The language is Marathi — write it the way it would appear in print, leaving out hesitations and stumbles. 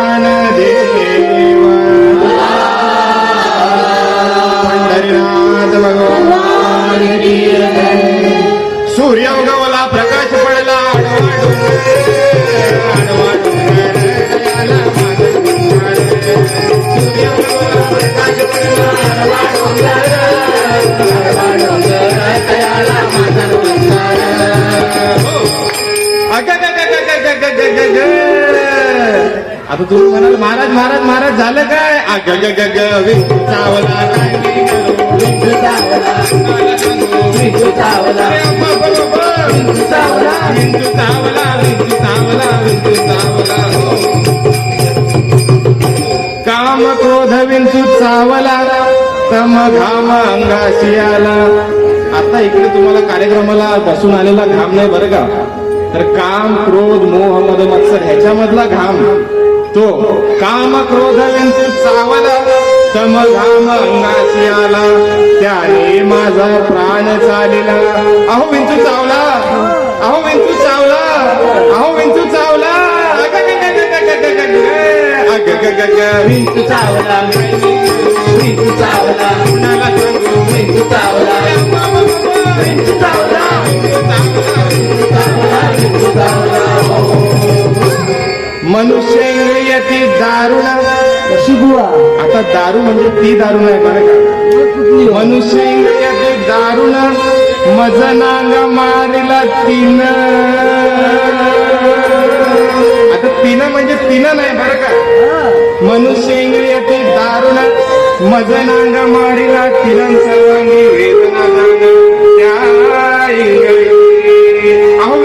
ज्ञानदेव पंढरीनाथ भगवान सूर्य उगवला प्रकाश पडला आडवा डोंगर सूर्य उगवला प्रकाश पडला आडवा डोंगर आता तुम्ही म्हणाल महाराज महाराज महाराज झालं काय अग ग ग ग विंचू चावला विंचू चावला विंचू चावला विंचू चावला विंचू चावला विंचू चावला विंचू चावला काम क्रोध विंचू चावला तम घाम अंगाशी आला. आता इकडे तुम्हाला कार्यक्रमाला बसून आलेला घाम नाही बरं का, तर काम क्रोध मोह मद मत्सर ह्याच्यामधला घाम तो काम क्रोध विंचू चावला तम घाम अंगाशी आला त्याने माझा प्राण चालिला. अहो विंचू चावला, अहो विंचू चावला, अहो विंचू चावला विंचू चावला विंचू चावला कुणाला सांगू विंचू चावला विंचू चावला विंचू चावला. मनुष्य इंद्रियती दारुण कशी बुवा. आता दारू म्हणजे ती दारू नाही बरं का, मनुष्य इंद्रियती दारुण मज नांग मारिला तीन. आता तीन म्हणजे तीन नाही बरं का, मनुष्य इंद्रियती दारुण मज नांग मारिला तीन सर्वांगी वेदना त्या इंगळी. अहो